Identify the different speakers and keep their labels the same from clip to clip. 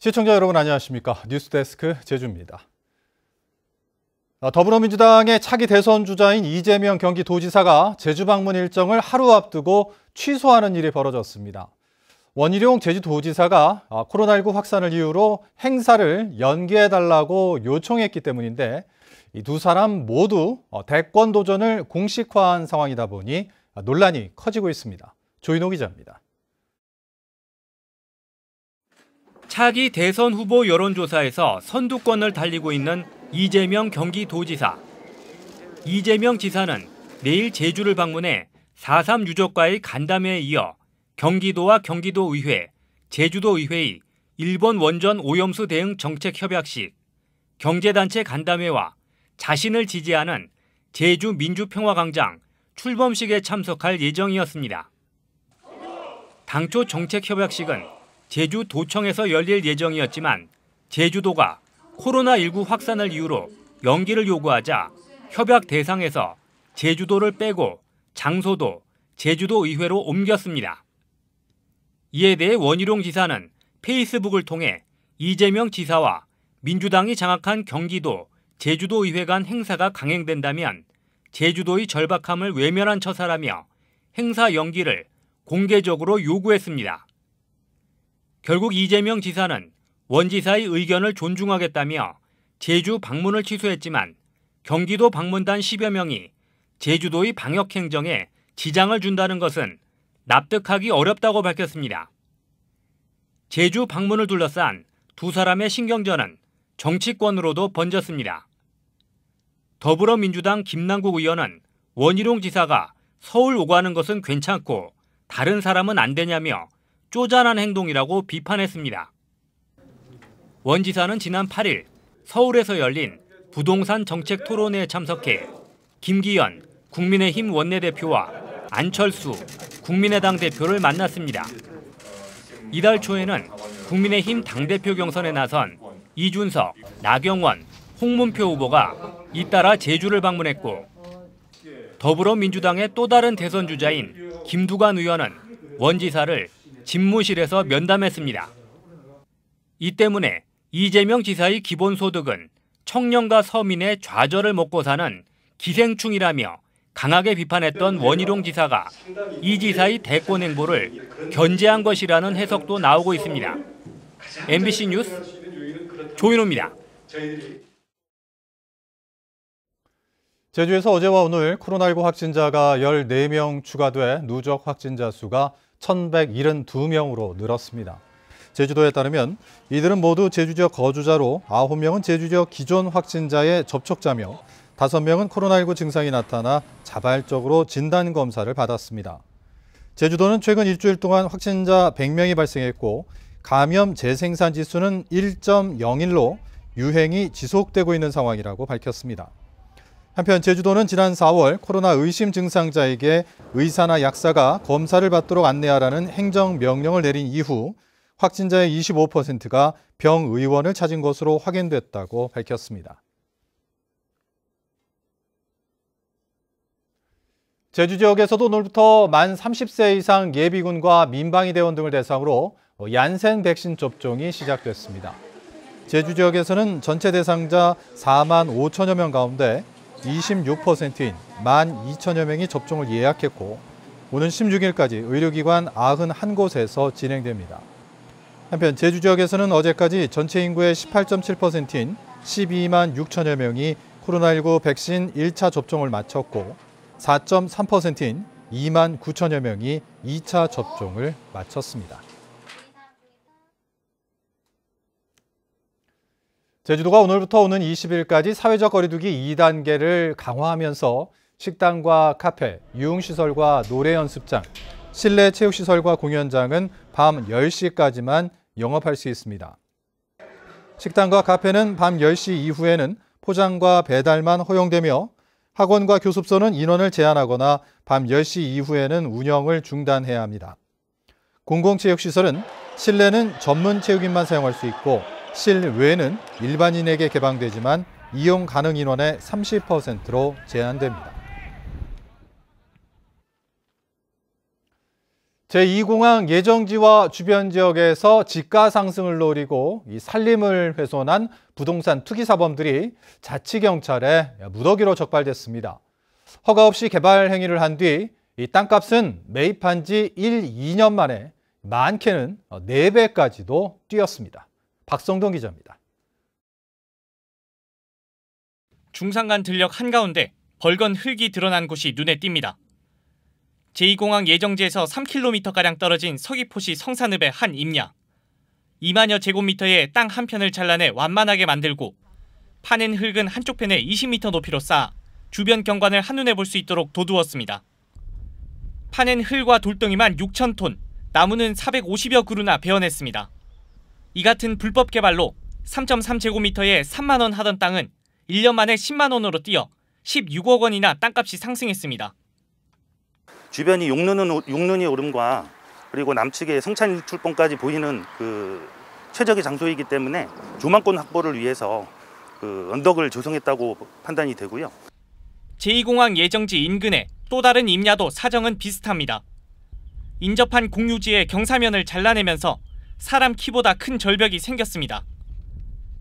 Speaker 1: 시청자 여러분 안녕하십니까? 뉴스데스크 제주입니다. 더불어민주당의 차기 대선 주자인 이재명 경기도지사가 제주 방문 일정을 하루 앞두고 취소하는 일이 벌어졌습니다. 원희룡 제주도지사가 코로나19 확산을 이유로 행사를 연기해달라고 요청했기 때문인데 이 두 사람 모두 대권 도전을 공식화한 상황이다 보니 논란이 커지고 있습니다. 조인호 기자입니다.
Speaker 2: 차기 대선 후보 여론조사에서 선두권을 달리고 있는 이재명 경기도지사. 이재명 지사는 내일 제주를 방문해 4.3 유족과의 간담회에 이어 경기도와 경기도의회, 제주도의회의 일본 원전 오염수 대응 정책협약식, 경제단체 간담회와 자신을 지지하는 제주 민주평화광장 출범식에 참석할 예정이었습니다. 당초 정책협약식은 제주도청에서 열릴 예정이었지만 제주도가 코로나19 확산을 이유로 연기를 요구하자 협약 대상에서 제주도를 빼고 장소도 제주도의회로 옮겼습니다. 이에 대해 원희룡 지사는 페이스북을 통해 이재명 지사와 민주당이 장악한 경기도, 제주도의회 간 행사가 강행된다면 제주도의 절박함을 외면한 처사라며 행사 연기를 공개적으로 요구했습니다. 결국 이재명 지사는 원 지사의 의견을 존중하겠다며 제주 방문을 취소했지만 경기도 방문단 10여 명이 제주도의 방역 행정에 지장을 준다는 것은 납득하기 어렵다고 밝혔습니다. 제주 방문을 둘러싼 두 사람의 신경전은 정치권으로도 번졌습니다. 더불어민주당 김남국 의원은 원희룡 지사가 서울 오가는 것은 괜찮고 다른 사람은 안 되냐며 쪼잔한 행동이라고 비판했습니다. 원 지사는 지난 8일 서울에서 열린 부동산 정책 토론회에 참석해 김기현 국민의힘 원내대표와 안철수 국민의당 대표를 만났습니다. 이달 초에는 국민의힘 당대표 경선에 나선 이준석, 나경원, 홍문표 후보가 잇따라 제주를 방문했고 더불어민주당의 또 다른 대선 주자인 김두관 의원은 원 지사를 집무실에서 면담했습니다. 이 때문에 이재명 지사의 기본소득은 청년과 서민의 좌절을 먹고 사는 기생충이라며 강하게 비판했던 원희룡 지사가 이 지사의 대권 행보를 견제한 것이라는 해석도 나오고 있습니다. MBC 뉴스 조인호입니다.
Speaker 1: 제주에서 어제와 오늘 코로나19 확진자가 14명 추가돼 누적 확진자 수가 1,172명으로 늘었습니다. 제주도에 따르면 이들은 모두 제주 지역 거주자로 9명은 제주 지역 기존 확진자의 접촉자며 5명은 코로나19 증상이 나타나 자발적으로 진단검사를 받았습니다. 제주도는 최근 일주일 동안 확진자 100명이 발생했고 감염 재생산 지수는 1.01로 유행이 지속되고 있는 상황이라고 밝혔습니다. 한편 제주도는 지난 4월 코로나 의심 증상자에게 의사나 약사가 검사를 받도록 안내하라는 행정명령을 내린 이후 확진자의 25%가 병의원을 찾은 것으로 확인됐다고 밝혔습니다. 제주 지역에서도 오늘부터 만 30세 이상 예비군과 민방위 대원 등을 대상으로 얀센 백신 접종이 시작됐습니다. 제주 지역에서는 전체 대상자 4만 5천여 명 가운데 26%인 1만 2천여 명이 접종을 예약했고 오는 16일까지 의료기관 91곳에서 진행됩니다. 한편 제주 지역에서는 어제까지 전체 인구의 18.7%인 12만 6천여 명이 코로나19 백신 1차 접종을 마쳤고 4.3%인 2만 9천여 명이 2차 접종을 마쳤습니다. 제주도가 오늘부터 오는 20일까지 사회적 거리두기 2단계를 강화하면서 식당과 카페, 유흥시설과 노래연습장, 실내 체육시설과 공연장은 밤 10시까지만 영업할 수 있습니다. 식당과 카페는 밤 10시 이후에는 포장과 배달만 허용되며 학원과 교습소는 인원을 제한하거나 밤 10시 이후에는 운영을 중단해야 합니다. 공공체육시설은 실내는 전문 체육인만 사용할 수 있고 실외는 일반인에게 개방되지만 이용 가능 인원의 30%로 제한됩니다. 제2공항 예정지와 주변 지역에서 지가 상승을 노리고 이 산림을 훼손한 부동산 투기 사범들이 자치경찰에 무더기로 적발됐습니다. 허가 없이 개발 행위를 한 뒤 이 땅값은 매입한 지 1, 2년 만에 많게는 4배까지도 뛰었습니다. 박성동 기자입니다.
Speaker 3: 중산간 들녘 한가운데 벌건 흙이 드러난 곳이 눈에 띕니다. 제2공항 예정지에서 3km가량 떨어진 서귀포시 성산읍의 한 임야. 2만여 제곱미터의 땅 한 편을 잘라내 완만하게 만들고 파낸 흙은 한쪽 편에 20m 높이로 쌓아 주변 경관을 한눈에 볼 수 있도록 도두었습니다. 파낸 흙과 돌덩이만 6,000톤, 나무는 450여 그루나 베어냈습니다. 이 같은 불법 개발로 3.3제곱미터에 3만 원 하던 땅은 1년 만에 10만 원으로 뛰어 16억 원이나 땅값이 상승했습니다.
Speaker 4: 주변이 용눈이 오름과 그리고 남측의 성찬일출봉까지 보이는 최적의 장소이기 때문에 조망권 확보를 위해서 언덕을 조성했다고 판단이 되고요.
Speaker 3: 제2공항 예정지 인근에 또 다른 임야도 사정은 비슷합니다. 인접한 공유지의 경사면을 잘라내면서 사람 키보다 큰 절벽이 생겼습니다.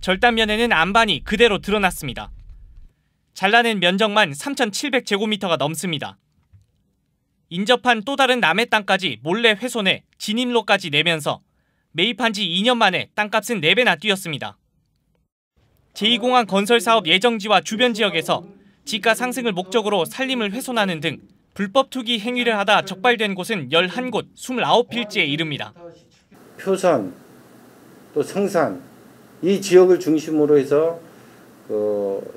Speaker 3: 절단면에는 안반이 그대로 드러났습니다. 잘라낸 면적만 3,700제곱미터가 넘습니다. 인접한 또 다른 남의 땅까지 몰래 훼손해 진입로까지 내면서 매입한 지 2년 만에 땅값은 4배나 뛰었습니다. 제2공항 건설사업 예정지와 주변 지역에서 지가 상승을 목적으로 산림을 훼손하는 등 불법 투기 행위를 하다 적발된 곳은 11곳, 29필지에 이릅니다.
Speaker 5: 표선, 또 성산, 이 지역을 중심으로 해서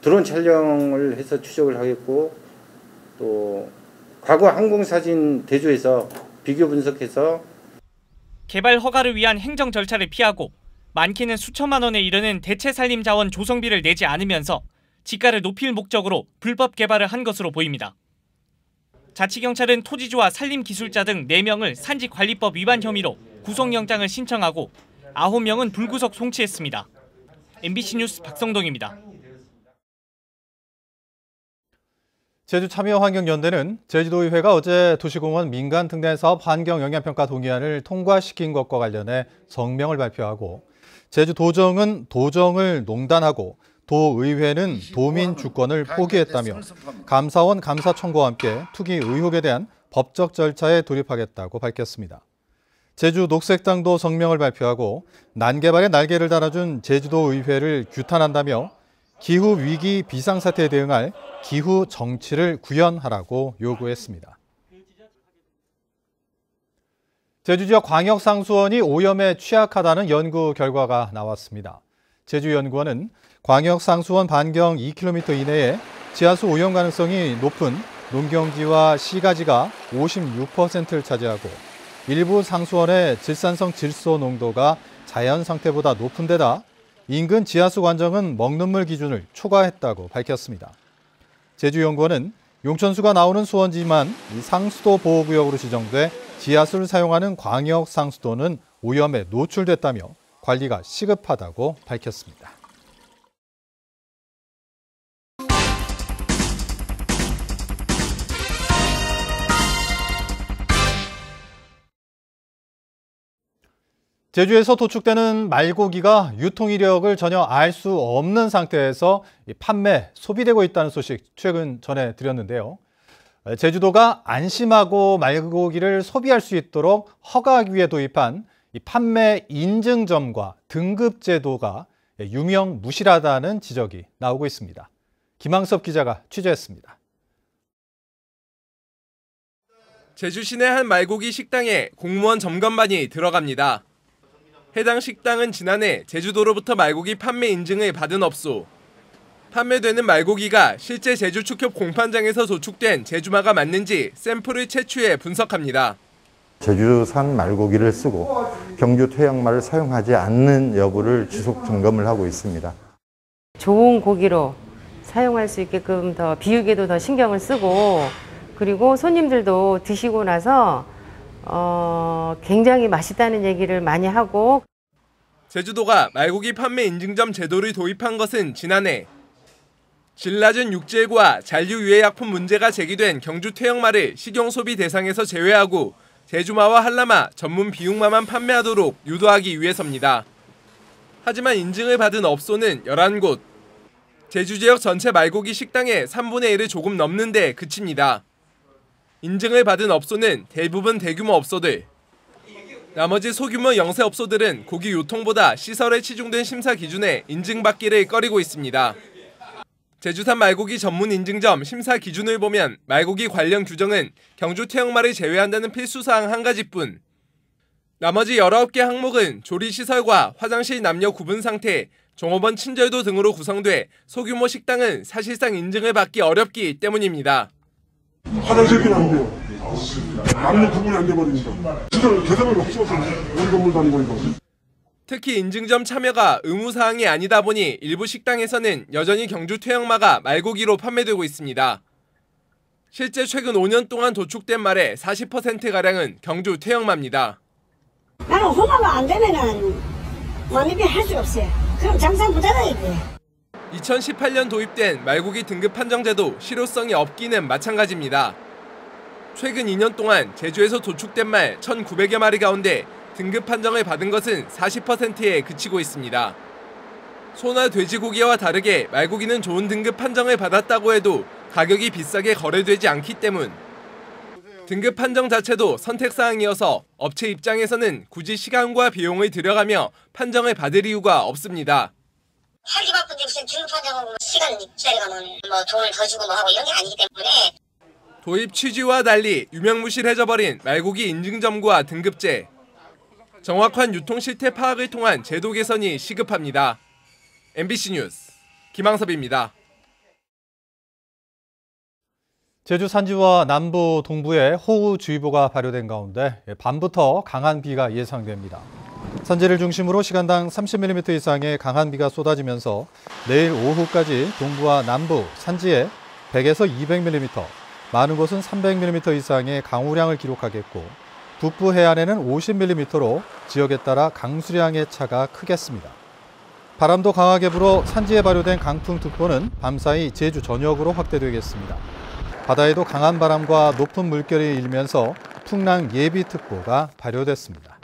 Speaker 5: 드론 촬영을 해서 추적을 하겠고, 또 과거 항공사진 대조해서 비교 분석해서
Speaker 3: 개발 허가를 위한 행정 절차를 피하고 많게는 수천만 원에 이르는 대체 산림 자원 조성비를 내지 않으면서 지가를 높일 목적으로 불법 개발을 한 것으로 보입니다. 자치경찰은 토지주와 산림기술자 등 4명을 산지관리법 위반 혐의로 구속영장을 신청하고 9명은 불구속 송치했습니다. MBC 뉴스 박성동입니다.
Speaker 1: 제주참여환경연대는 제주도의회가 어제 도시공원 민간등대사업 환경영향평가 동의안을 통과시킨 것과 관련해 성명을 발표하고 제주도정은 도정을 농단하고 도의회는 도민 주권을 포기했다며 감사원 감사 청구와 함께 투기 의혹에 대한 법적 절차에 돌입하겠다고 밝혔습니다. 제주 녹색당도 성명을 발표하고 난개발의 날개를 달아준 제주도의회를 규탄한다며 기후위기 비상사태에 대응할 기후 정치를 구현하라고 요구했습니다. 제주 지역 광역상수원이 오염에 취약하다는 연구 결과가 나왔습니다. 제주연구원은 광역상수원 반경 2km 이내에 지하수 오염 가능성이 높은 농경지와 시가지가 56%를 차지하고 일부 상수원의 질산성 질소 농도가 자연 상태보다 높은 데다 인근 지하수 관정은 먹는 물 기준을 초과했다고 밝혔습니다. 제주연구원은 용천수가 나오는 수원지만 이 상수도 보호구역으로 지정돼 지하수를 사용하는 광역 상수도는 오염에 노출됐다며 관리가 시급하다고 밝혔습니다. 제주에서 도축되는 말고기가 유통 이력을 전혀 알 수 없는 상태에서 판매, 소비되고 있다는 소식 최근 전해드렸는데요. 제주도가 안심하고 말고기를 소비할 수 있도록 허가하기 위해 도입한 판매 인증점과 등급 제도가 유명무실하다는 지적이 나오고 있습니다. 김항섭 기자가 취재했습니다.
Speaker 6: 제주 시내 한 말고기 식당에 공무원 점검반이 들어갑니다. 해당 식당은 지난해 제주도로부터 말고기 판매 인증을 받은 업소. 판매되는 말고기가 실제 제주축협 공판장에서 도축된 제주마가 맞는지 샘플을 채취해 분석합니다.
Speaker 7: 제주산 말고기를 쓰고 경주 토양말을 사용하지 않는 여부를 지속 점검을 하고 있습니다.
Speaker 8: 좋은 고기로 사용할 수 있게끔 더 비육에도 더 신경을 쓰고, 그리고 손님들도 드시고 나서 굉장히 맛있다는 얘기를 많이 하고.
Speaker 6: 제주도가 말고기 판매 인증점 제도를 도입한 것은 지난해. 질 낮은 육질과 잔류 유해약품 문제가 제기된 경주 퇴역말을 식용소비 대상에서 제외하고 제주마와 한라마 전문 비육마만 판매하도록 유도하기 위해서입니다. 하지만 인증을 받은 업소는 11곳. 제주 지역 전체 말고기 식당의 3분의 1을 조금 넘는데 그칩니다. 인증을 받은 업소는 대부분 대규모 업소들. 나머지 소규모 영세업소들은 고기 유통보다 시설에 치중된 심사 기준에 인증받기를 꺼리고 있습니다. 제주산 말고기 전문 인증점 심사 기준을 보면 말고기 관련 규정은 경주 태영말을 제외한다는 필수사항 한 가지뿐. 나머지 19개 항목은 조리시설과 화장실 남녀 구분 상태, 종업원 친절도 등으로 구성돼 소규모 식당은 사실상 인증을 받기 어렵기 때문입니다.
Speaker 9: 화장실은 안 돼요. 남녀 구분이 안 돼버립니다. 시설 개선을 없어서 우리 건물 다니고 이거.
Speaker 6: 특히 인증점 참여가 의무사항이 아니다 보니 일부 식당에서는 여전히 경주 퇴형마가 말고기로 판매되고 있습니다. 실제 최근 5년 동안 도축된 말의 40%가량은 경주 퇴형마입니다.
Speaker 10: 나는 홍어가 안 되면은 만입이 할 수가 없어요. 그럼 장사 부자다 이게.
Speaker 6: 2018년 도입된 말고기 등급 판정제도 실효성이 없기는 마찬가지입니다. 최근 2년 동안 제주에서 도축된 말 1,900여 마리 가운데 등급 판정을 받은 것은 40%에 그치고 있습니다. 소나 돼지고기와 다르게 말고기는 좋은 등급 판정을 받았다고 해도 가격이 비싸게 거래되지 않기 때문. 등급 판정 자체도 선택사항이어서 업체 입장에서는 굳이 시간과 비용을 들여가며 판정을 받을 이유가 없습니다.
Speaker 10: 하기 바쁜데 무슨 등급 판정하고 시간 기다려가면 뭐 돈을 더 주고 뭐 하고 이런 게 아니기 때문에.
Speaker 6: 도입 취지와 달리 유명무실해져버린 말고기 인증점과 등급제. 정확한 유통 실태 파악을 통한 제도 개선이 시급합니다. MBC 뉴스 김항섭입니다.
Speaker 1: 제주 산지와 남부 동부에 호우주의보가 발효된 가운데 밤부터 강한 비가 예상됩니다. 산지를 중심으로 시간당 30mm 이상의 강한 비가 쏟아지면서 내일 오후까지 동부와 남부, 산지에 100에서 200mm, 많은 곳은 300mm 이상의 강우량을 기록하겠고 북부 해안에는 50mm로 지역에 따라 강수량의 차가 크겠습니다. 바람도 강하게 불어 산지에 발효된 강풍특보는 밤사이 제주 전역으로 확대되겠습니다. 바다에도 강한 바람과 높은 물결이 일면서 풍랑 예비특보가 발효됐습니다.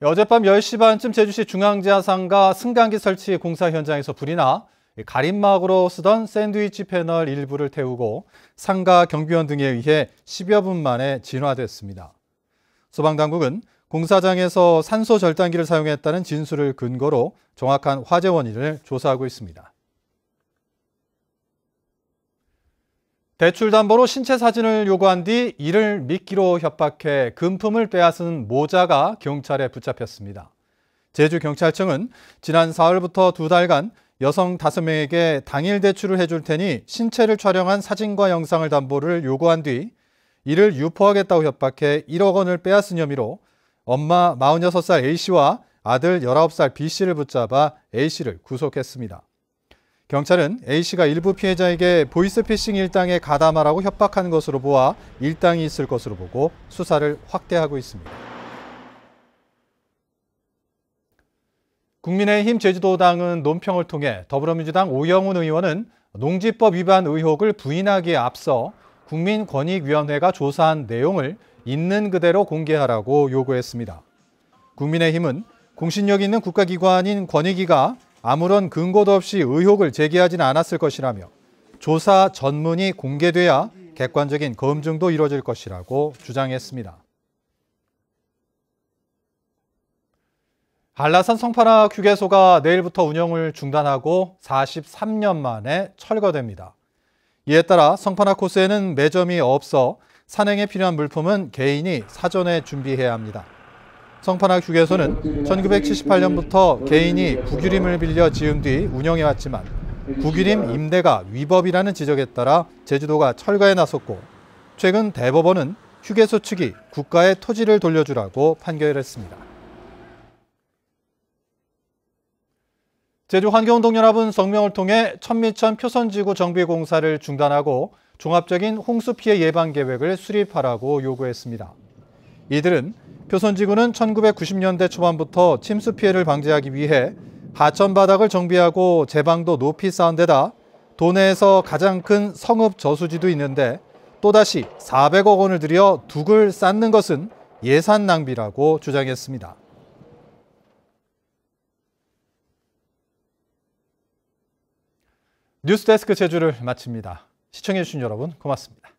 Speaker 1: 어젯밤 10시 반쯤 제주시 중앙지하상가 승강기 설치 공사 현장에서 불이 나 가림막으로 쓰던 샌드위치 패널 일부를 태우고 상가 경비원 등에 의해 10여 분 만에 진화됐습니다. 소방당국은 공사장에서 산소 절단기를 사용했다는 진술을 근거로 정확한 화재 원인을 조사하고 있습니다. 대출 담보로 신체 사진을 요구한 뒤 이를 미끼로 협박해 금품을 빼앗은 모자가 경찰에 붙잡혔습니다. 제주경찰청은 지난 4월부터 2달간 여성 5명에게 당일 대출을 해줄 테니 신체를 촬영한 사진과 영상을 담보를 요구한 뒤 이를 유포하겠다고 협박해 1억 원을 빼앗은 혐의로 엄마 46살 A씨와 아들 19살 B씨를 붙잡아 A씨를 구속했습니다. 경찰은 A씨가 일부 피해자에게 보이스피싱 일당에 가담하라고 협박한 것으로 보아 일당이 있을 것으로 보고 수사를 확대하고 있습니다. 국민의힘 제주도당은 논평을 통해 더불어민주당 오영훈 의원은 농지법 위반 의혹을 부인하기에 앞서 국민권익위원회가 조사한 내용을 있는 그대로 공개하라고 요구했습니다. 국민의힘은 공신력 있는 국가기관인 권익위가 아무런 근거도 없이 의혹을 제기하지는 않았을 것이라며 조사 전문이 공개돼야 객관적인 검증도 이루어질 것이라고 주장했습니다. 한라산 성판악 휴게소가 내일부터 운영을 중단하고 43년 만에 철거됩니다. 이에 따라 성판악 코스에는 매점이 없어 산행에 필요한 물품은 개인이 사전에 준비해야 합니다. 성판악 휴게소는 1978년부터 개인이 국유림을 빌려 지은 뒤 운영해왔지만 국유림 임대가 위법이라는 지적에 따라 제주도가 철거에 나섰고 최근 대법원은 휴게소 측이 국가에 토지를 돌려주라고 판결했습니다. 제주환경운동연합은 성명을 통해 천미천 표선지구 정비 공사를 중단하고 종합적인 홍수 피해 예방 계획을 수립하라고 요구했습니다. 이들은 표선지구는 1990년대 초반부터 침수 피해를 방지하기 위해 하천 바닥을 정비하고 제방도 높이 쌓은 데다 도내에서 가장 큰 성읍 저수지도 있는데 또다시 400억 원을 들여 둑을 쌓는 것은 예산 낭비라고 주장했습니다. 뉴스데스크 제주를 마칩니다. 시청해주신 여러분 고맙습니다.